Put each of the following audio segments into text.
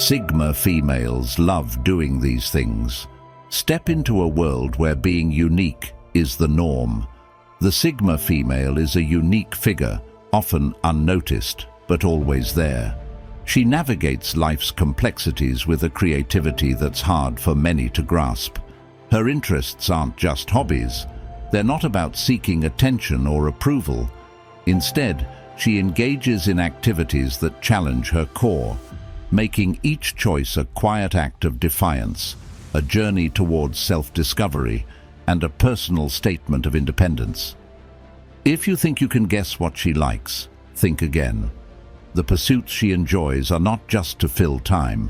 Sigma females love doing these things. Step into a world where being unique is the norm. The Sigma female is a unique figure, often unnoticed, but always there. She navigates life's complexities with a creativity that's hard for many to grasp. Her interests aren't just hobbies. They're not about seeking attention or approval. Instead, she engages in activities that challenge her core, making each choice a quiet act of defiance, a journey towards self-discovery, and a personal statement of independence. If you think you can guess what she likes, think again. The pursuits she enjoys are not just to fill time.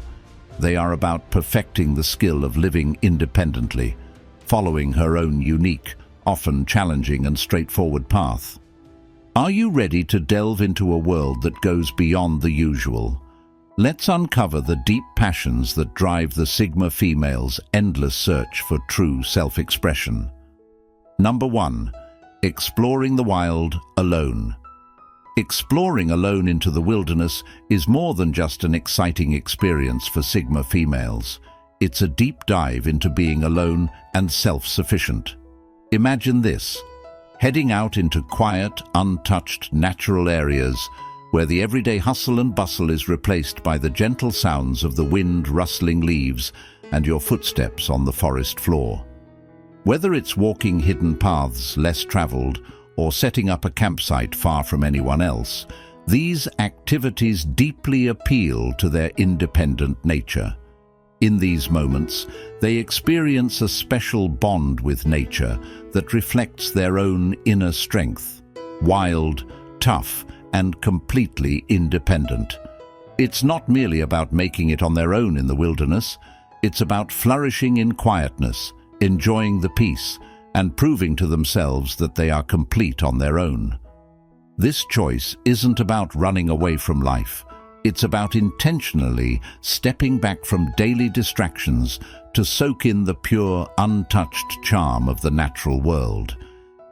They are about perfecting the skill of living independently, following her own unique, often challenging and straightforward path. Are you ready to delve into a world that goes beyond the usual? Let's uncover the deep passions that drive the Sigma female's endless search for true self-expression. Number 1. Exploring the wild alone. Exploring alone into the wilderness is more than just an exciting experience for Sigma females. It's a deep dive into being alone and self-sufficient. Imagine this: heading out into quiet, untouched, natural areas where the everyday hustle and bustle is replaced by the gentle sounds of the wind rustling leaves and your footsteps on the forest floor. Whether it's walking hidden paths less traveled or setting up a campsite far from anyone else, these activities deeply appeal to their independent nature. In these moments, they experience a special bond with nature that reflects their own inner strength, wild, tough, and completely independent. It's not merely about making it on their own in the wilderness. It's about flourishing in quietness, enjoying the peace, and proving to themselves that they are complete on their own. This choice isn't about running away from life. It's about intentionally stepping back from daily distractions to soak in the pure, untouched charm of the natural world.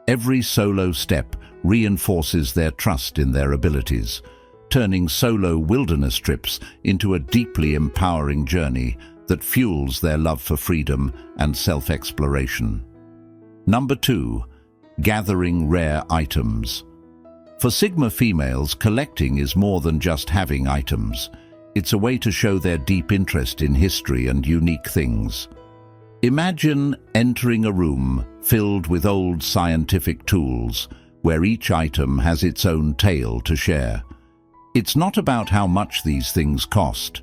Every solo step reinforces their trust in their abilities, turning solo wilderness trips into a deeply empowering journey that fuels their love for freedom and self-exploration. Number 2. Gathering rare items. For Sigma females, collecting is more than just having items. It's a way to show their deep interest in history and unique things. Imagine entering a room filled with old scientific tools, where each item has its own tale to share. It's not about how much these things cost.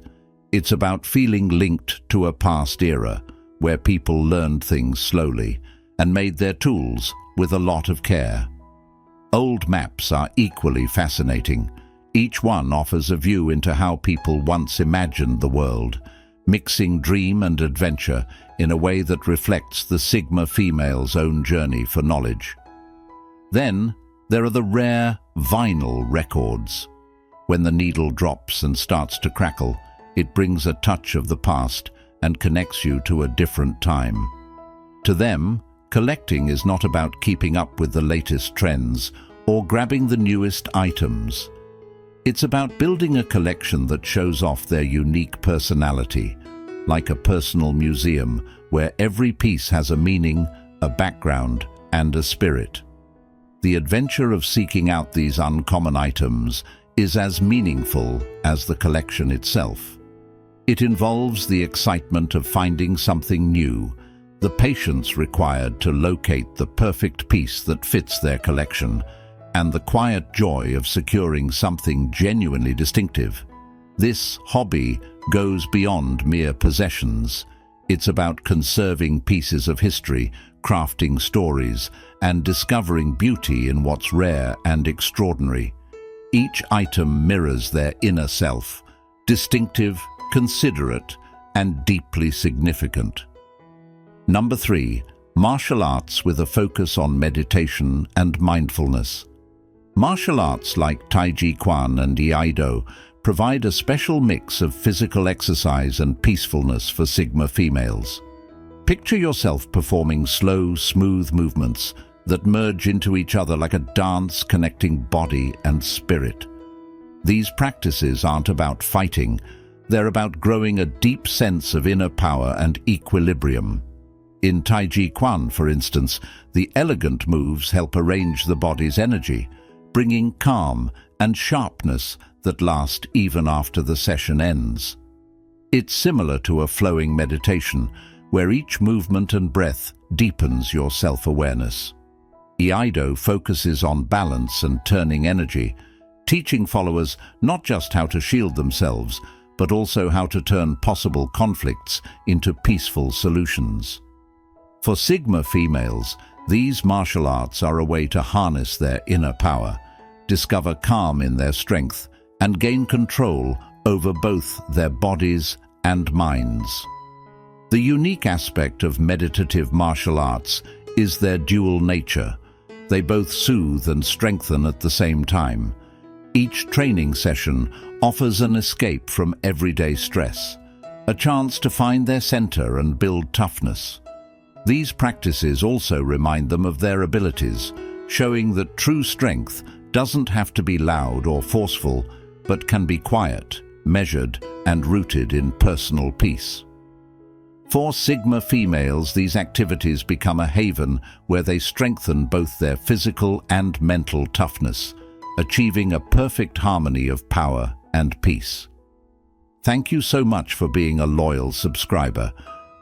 It's about feeling linked to a past era, where people learned things slowly and made their tools with a lot of care. Old maps are equally fascinating. Each one offers a view into how people once imagined the world, mixing dream and adventure in a way that reflects the Sigma female's own journey for knowledge. Then, there are the rare vinyl records. When the needle drops and starts to crackle, it brings a touch of the past and connects you to a different time. To them, collecting is not about keeping up with the latest trends or grabbing the newest items. It's about building a collection that shows off their unique personality, like a personal museum where every piece has a meaning, a background, and a spirit. The adventure of seeking out these uncommon items is as meaningful as the collection itself. It involves the excitement of finding something new, the patience required to locate the perfect piece that fits their collection, and the quiet joy of securing something genuinely distinctive. This hobby goes beyond mere possessions. It's about conserving pieces of history, crafting stories, and discovering beauty in what's rare and extraordinary. Each item mirrors their inner self, distinctive, considerate, and deeply significant. Number 3. Martial arts with a focus on meditation and mindfulness. Martial arts like Tai Chi Chuan and Iaido provide a special mix of physical exercise and peacefulness for Sigma females. Picture yourself performing slow, smooth movements that merge into each other like a dance connecting body and spirit. These practices aren't about fighting, They're about growing a deep sense of inner power and equilibrium. In Tai Chi Quan, for instance, the elegant moves help arrange the body's energy, bringing calm and sharpness that last even after the session ends. It's similar to a flowing meditation, where each movement and breath deepens your self-awareness. Iaido focuses on balance and turning energy, teaching followers not just how to shield themselves, but also how to turn possible conflicts into peaceful solutions. For Sigma females, these martial arts are a way to harness their inner power, discover calm in their strength, and gain control over both their bodies and minds. The unique aspect of meditative martial arts is their dual nature. They both soothe and strengthen at the same time. Each training session offers an escape from everyday stress, a chance to find their center and build toughness. These practices also remind them of their abilities, showing that true strength doesn't have to be loud or forceful, but can be quiet, measured, and rooted in personal peace. For Sigma females, these activities become a haven where they strengthen both their physical and mental toughness, achieving a perfect harmony of power and peace. Thank you so much for being a loyal subscriber.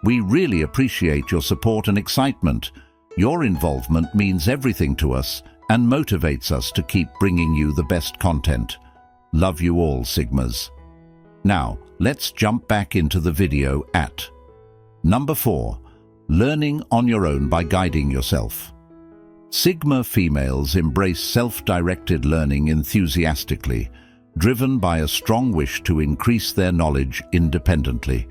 We really appreciate your support and excitement. Your involvement means everything to us and motivates us to keep bringing you the best content. Love you all, Sigmas. Now, let's jump back into the video at Number 4. Learning on your own by guiding yourself. Sigma females embrace self-directed learning enthusiastically, driven by a strong wish to increase their knowledge independently.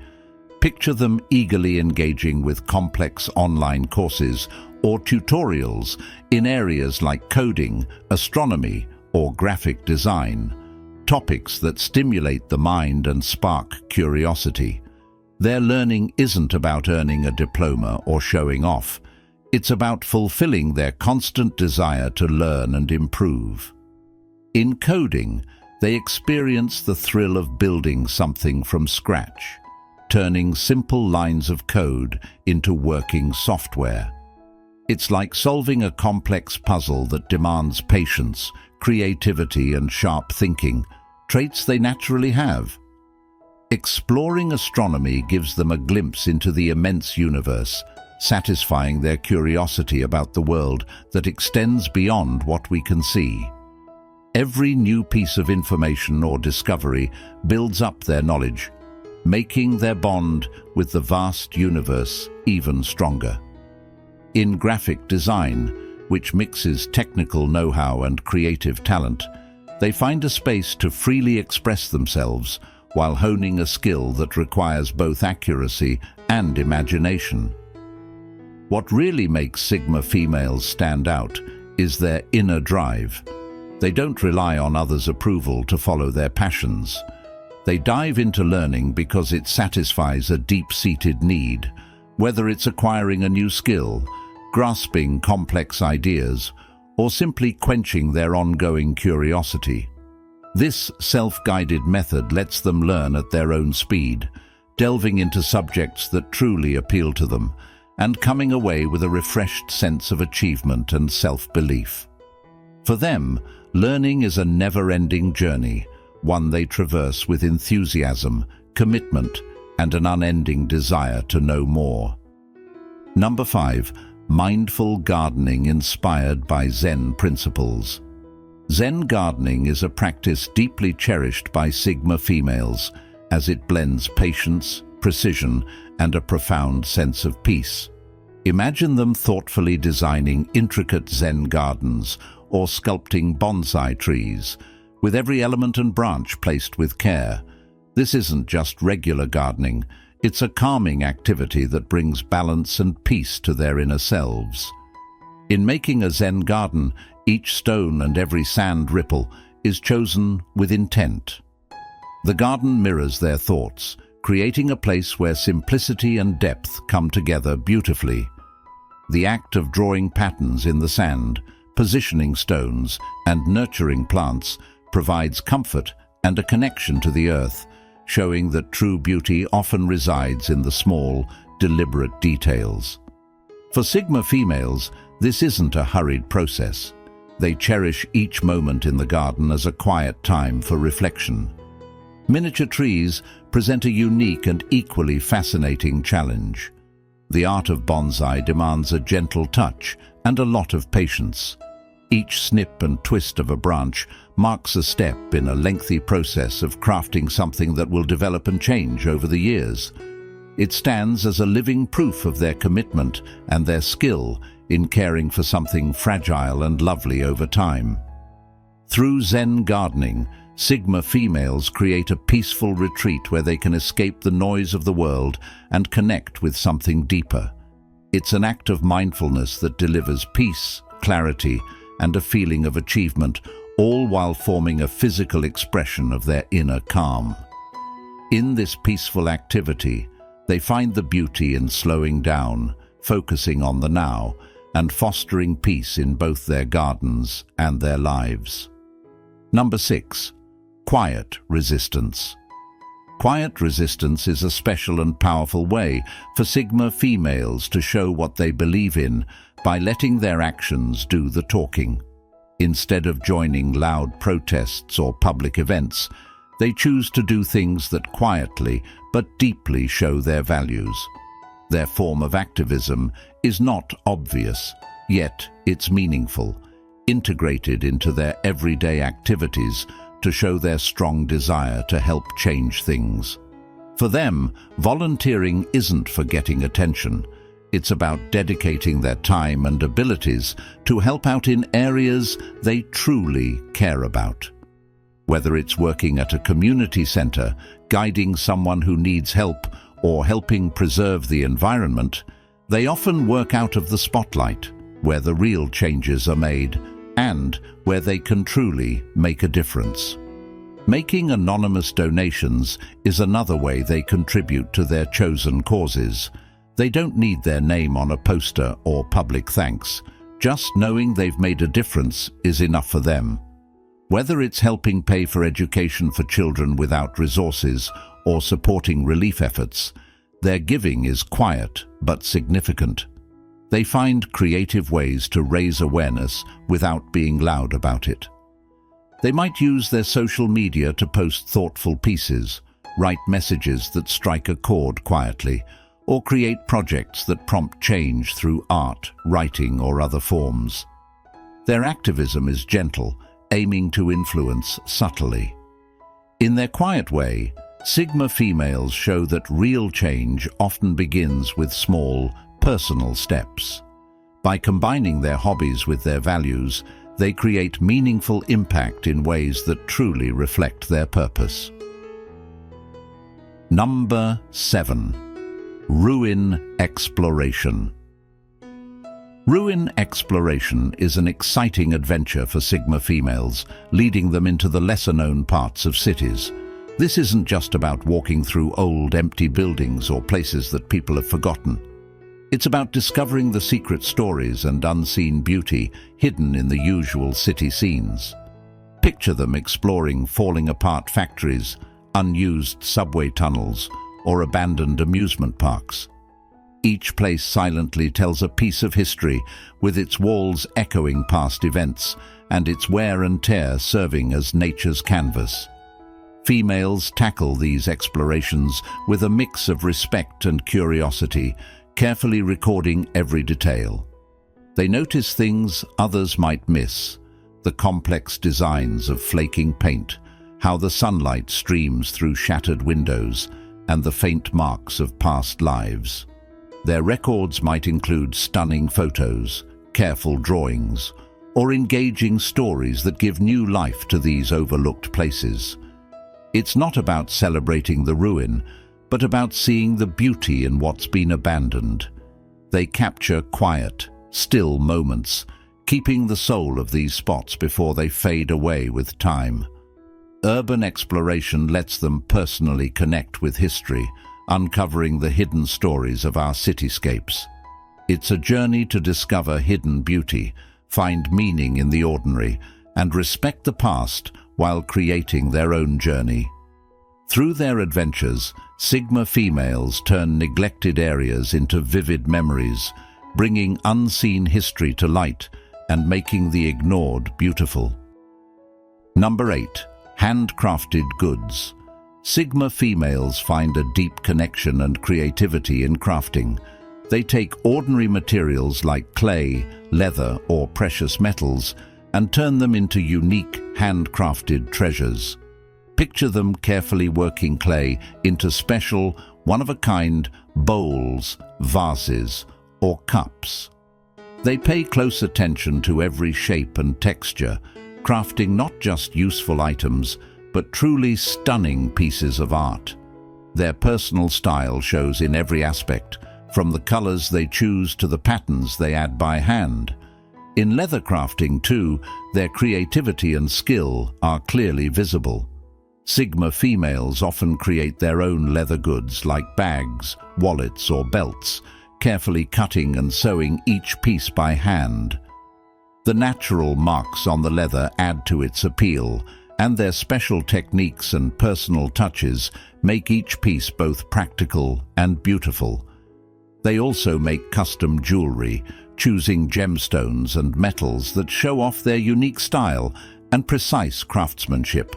Picture them eagerly engaging with complex online courses or tutorials in areas like coding, astronomy, or graphic design, topics that stimulate the mind and spark curiosity. Their learning isn't about earning a diploma or showing off. It's about fulfilling their constant desire to learn and improve. In coding, they experience the thrill of building something from scratch, turning simple lines of code into working software. It's like solving a complex puzzle that demands patience, creativity, and sharp thinking, traits they naturally have. Exploring astronomy gives them a glimpse into the immense universe, satisfying their curiosity about the world that extends beyond what we can see. Every new piece of information or discovery builds up their knowledge, making their bond with the vast universe even stronger. In graphic design, which mixes technical know-how and creative talent, they find a space to freely express themselves while honing a skill that requires both accuracy and imagination. What really makes Sigma females stand out is their inner drive. They don't rely on others' approval to follow their passions. They dive into learning because it satisfies a deep-seated need, whether it's acquiring a new skill, grasping complex ideas, or simply quenching their ongoing curiosity. This self-guided method lets them learn at their own speed, delving into subjects that truly appeal to them, and coming away with a refreshed sense of achievement and self-belief. For them, learning is a never-ending journey, one they traverse with enthusiasm, commitment, and an unending desire to know more. Number 5. Mindful gardening inspired by Zen principles. Zen gardening is a practice deeply cherished by Sigma females, as it blends patience, precision, and a profound sense of peace. Imagine them thoughtfully designing intricate Zen gardens or sculpting bonsai trees, with every element and branch placed with care. This isn't just regular gardening, it's a calming activity that brings balance and peace to their inner selves. In making a Zen garden, each stone and every sand ripple is chosen with intent. The garden mirrors their thoughts, creating a place where simplicity and depth come together beautifully. The act of drawing patterns in the sand, positioning stones, and nurturing plants provides comfort and a connection to the earth, showing that true beauty often resides in the small, deliberate details. For Sigma females, this isn't a hurried process. They cherish each moment in the garden as a quiet time for reflection. Miniature trees present a unique and equally fascinating challenge. The art of bonsai demands a gentle touch and a lot of patience. Each snip and twist of a branch marks a step in a lengthy process of crafting something that will develop and change over the years. It stands as a living proof of their commitment and their skill in caring for something fragile and lovely over time. Through Zen gardening, Sigma females create a peaceful retreat where they can escape the noise of the world and connect with something deeper. It's an act of mindfulness that delivers peace, clarity, and a feeling of achievement, all while forming a physical expression of their inner calm. In this peaceful activity, they find the beauty in slowing down, focusing on the now, and fostering peace in both their gardens and their lives. Number 6. Quiet resistance. Quiet resistance is a special and powerful way for Sigma females to show what they believe in by letting their actions do the talking. Instead of joining loud protests or public events, they choose to do things that quietly but deeply show their values. Their form of activism is not obvious, yet it's meaningful, integrated into their everyday activities to show their strong desire to help change things. For them, volunteering isn't for getting attention. It's about dedicating their time and abilities to help out in areas they truly care about. Whether it's working at a community center, guiding someone who needs help, or helping preserve the environment, they often work out of the spotlight, where the real changes are made, and where they can truly make a difference. Making anonymous donations is another way they contribute to their chosen causes. They don't need their name on a poster or public thanks. Just knowing they've made a difference is enough for them. Whether it's helping pay for education for children without resources or supporting relief efforts, their giving is quiet but significant. They find creative ways to raise awareness without being loud about it. They might use their social media to post thoughtful pieces, write messages that strike a chord quietly, or create projects that prompt change through art, writing, or other forms. Their activism is gentle, aiming to influence subtly. In their quiet way, Sigma females show that real change often begins with small, personal steps. By combining their hobbies with their values, they create meaningful impact in ways that truly reflect their purpose. Number 7. Ruin exploration. Ruin exploration is an exciting adventure for Sigma females, leading them into the lesser-known parts of cities. This isn't just about walking through old, empty buildings or places that people have forgotten. It's about discovering the secret stories and unseen beauty hidden in the usual city scenes. Picture them exploring falling-apart factories, unused subway tunnels, or abandoned amusement parks. Each place silently tells a piece of history, with its walls echoing past events and its wear and tear serving as nature's canvas. Females tackle these explorations with a mix of respect and curiosity, carefully recording every detail. They notice things others might miss: the complex designs of flaking paint, how the sunlight streams through shattered windows, and the faint marks of past lives. Their records might include stunning photos, careful drawings, or engaging stories that give new life to these overlooked places. It's not about celebrating the ruin, but about seeing the beauty in what's been abandoned. They capture quiet, still moments, keeping the soul of these spots before they fade away with time. Urban exploration lets them personally connect with history, uncovering the hidden stories of our cityscapes. It's a journey to discover hidden beauty, find meaning in the ordinary, and respect the past while creating their own journey. Through their adventures, Sigma females turn neglected areas into vivid memories, bringing unseen history to light and making the ignored beautiful. Number 8. Handcrafted goods. Sigma females find a deep connection and creativity in crafting. They take ordinary materials like clay, leather, or precious metals and turn them into unique, handcrafted treasures. Picture them carefully working clay into special, one-of-a-kind bowls, vases, or cups. They pay close attention to every shape and texture, crafting not just useful items, but truly stunning pieces of art. Their personal style shows in every aspect, from the colors they choose to the patterns they add by hand. In leather crafting, too, their creativity and skill are clearly visible. Sigma females often create their own leather goods like bags, wallets, or belts, carefully cutting and sewing each piece by hand. The natural marks on the leather add to its appeal, and their special techniques and personal touches make each piece both practical and beautiful. They also make custom jewelry, choosing gemstones and metals that show off their unique style and precise craftsmanship.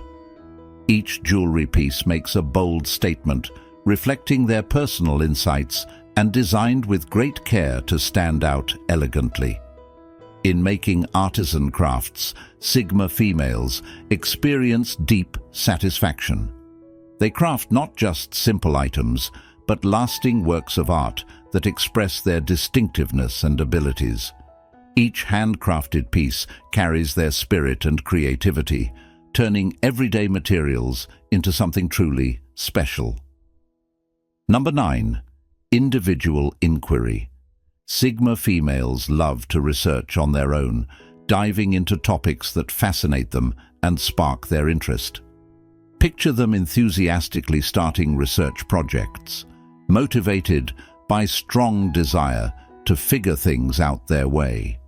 Each jewelry piece makes a bold statement, reflecting their personal insights and designed with great care to stand out elegantly. In making artisan crafts, Sigma females experience deep satisfaction. They craft not just simple items, but lasting works of art that express their distinctiveness and abilities. Each handcrafted piece carries their spirit and creativity, turning everyday materials into something truly special. Number 9. Individual inquiry. Sigma females love to research on their own, diving into topics that fascinate them and spark their interest. Picture them enthusiastically starting research projects, motivated by strong desire to figure things out their way.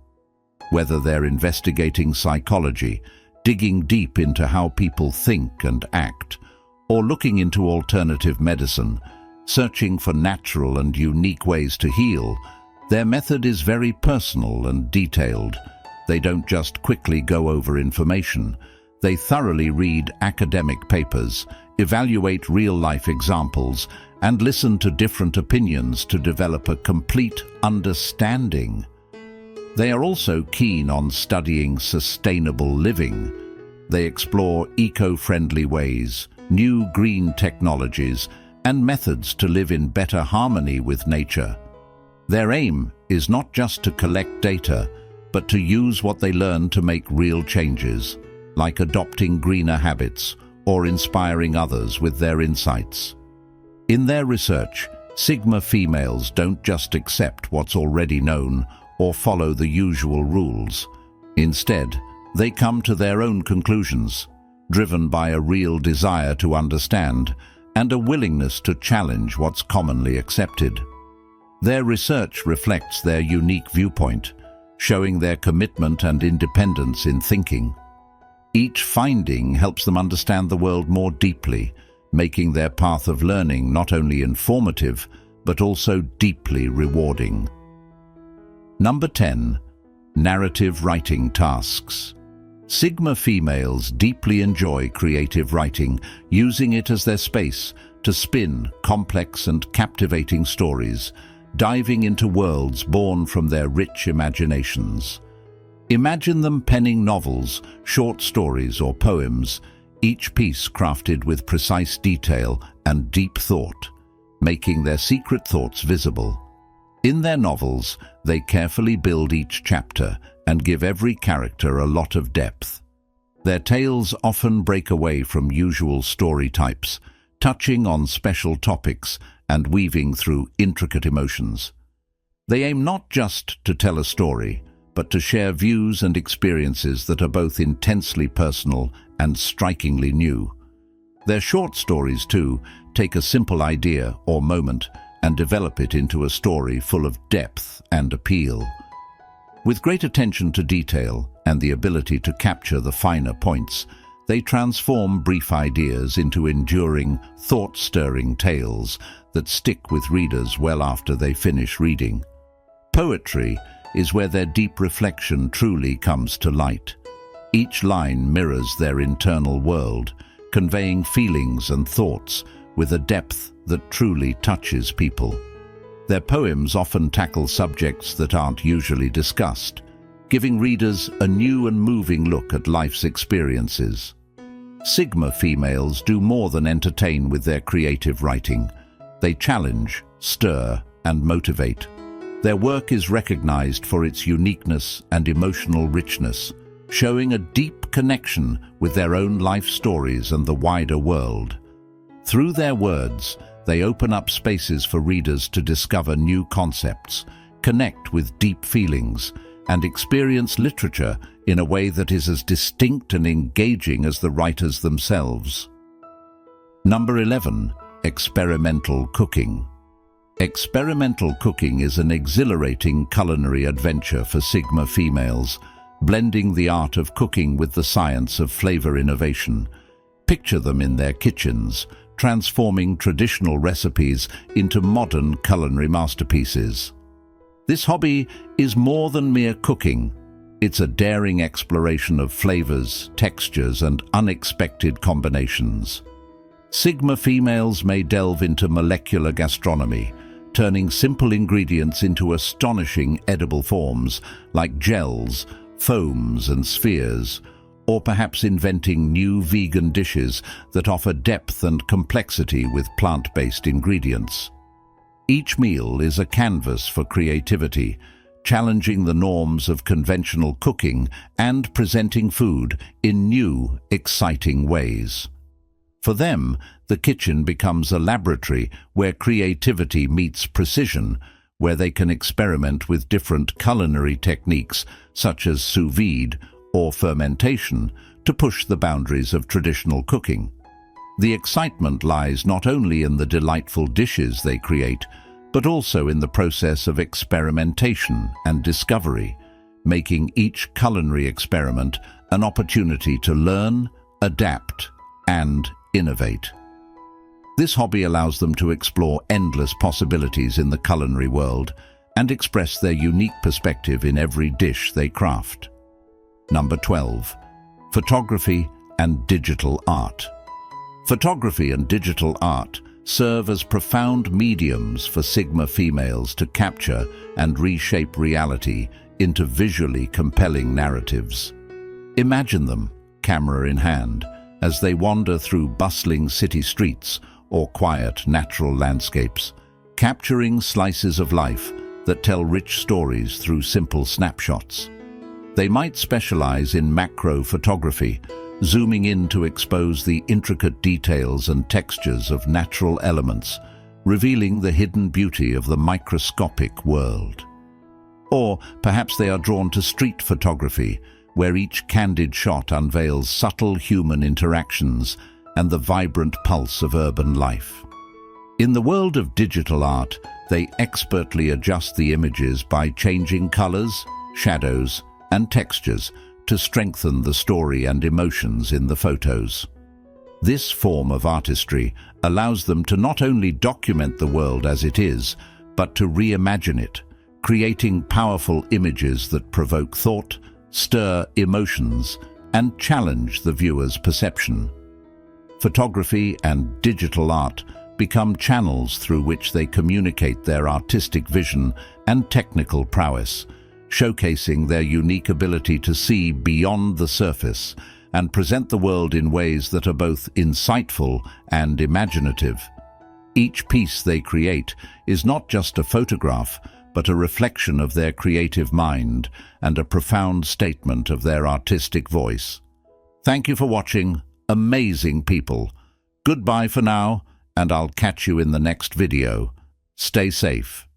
Whether they're investigating psychology, digging deep into how people think and act, or looking into alternative medicine, searching for natural and unique ways to heal, their method is very personal and detailed. They don't just quickly go over information. They thoroughly read academic papers, evaluate real-life examples, and listen to different opinions to develop a complete understanding. They are also keen on studying sustainable living. They explore eco-friendly ways, new green technologies, and methods to live in better harmony with nature. Their aim is not just to collect data, but to use what they learn to make real changes, like adopting greener habits or inspiring others with their insights. In their research, Sigma females don't just accept what's already known or follow the usual rules. Instead, they come to their own conclusions, driven by a real desire to understand and a willingness to challenge what's commonly accepted. Their research reflects their unique viewpoint, showing their commitment and independence in thinking. Each finding helps them understand the world more deeply, making their path of learning not only informative, but also deeply rewarding. Number 10. Narrative writing tasks. Sigma females deeply enjoy creative writing, using it as their space to spin complex and captivating stories, diving into worlds born from their rich imaginations. Imagine them penning novels, short stories, or poems, each piece crafted with precise detail and deep thought, making their secret thoughts visible. In their novels, they carefully build each chapter and give every character a lot of depth. Their tales often break away from usual story types, touching on special topics and weaving through intricate emotions. They aim not just to tell a story, but to share views and experiences that are both intensely personal and strikingly new. Their short stories, too, take a simple idea or moment and develop it into a story full of depth and appeal. With great attention to detail and the ability to capture the finer points, They transform brief ideas into enduring, thought-stirring tales that stick with readers well after they finish reading. Poetry is where their deep reflection truly comes to light. Each line mirrors their internal world, conveying feelings and thoughts with a depth that truly touches people. Their poems often tackle subjects that aren't usually discussed, giving readers a new and moving look at life's experiences. Sigma females do more than entertain with their creative writing. They challenge, stir, and motivate. Their work is recognized for its uniqueness and emotional richness, showing a deep connection with their own life stories and the wider world. Through their words, they open up spaces for readers to discover new concepts, connect with deep feelings, and experience literature in a way that is as distinct and engaging as the writers themselves. Number 11. Experimental cooking. Experimental cooking is an exhilarating culinary adventure for Sigma females, blending the art of cooking with the science of flavor innovation. Picture them in their kitchens, transforming traditional recipes into modern culinary masterpieces. This hobby is more than mere cooking. It's a daring exploration of flavors, textures, and unexpected combinations. Sigma females may delve into molecular gastronomy, turning simple ingredients into astonishing edible forms like gels, foams, and spheres, or perhaps inventing new vegan dishes that offer depth and complexity with plant-based ingredients. Each meal is a canvas for creativity, challenging the norms of conventional cooking and presenting food in new, exciting ways. For them, the kitchen becomes a laboratory where creativity meets precision, where they can experiment with different culinary techniques such as sous vide or fermentation to push the boundaries of traditional cooking. The excitement lies not only in the delightful dishes they create, but also in the process of experimentation and discovery, making each culinary experiment an opportunity to learn, adapt, and innovate. This hobby allows them to explore endless possibilities in the culinary world and express their unique perspective in every dish they craft. Number 12. Photography and digital art. Photography and digital art serve as profound mediums for Sigma females to capture and reshape reality into visually compelling narratives. Imagine them, camera in hand, as they wander through bustling city streets or quiet natural landscapes, capturing slices of life that tell rich stories through simple snapshots. They might specialize in macro photography, zooming in to expose the intricate details and textures of natural elements, revealing the hidden beauty of the microscopic world. Or perhaps they are drawn to street photography, where each candid shot unveils subtle human interactions and the vibrant pulse of urban life. In the world of digital art, they expertly adjust the images by changing colors, shadows, and textures to strengthen the story and emotions in the photos. This form of artistry allows them to not only document the world as it is, but to reimagine it, creating powerful images that provoke thought, stir emotions, and challenge the viewer's perception. Photography and digital art become channels through which they communicate their artistic vision and technical prowess, showcasing their unique ability to see beyond the surface and present the world in ways that are both insightful and imaginative. Each piece they create is not just a photograph, but a reflection of their creative mind and a profound statement of their artistic voice. Thank you for watching, amazing people. Goodbye for now, and I'll catch you in the next video. Stay safe.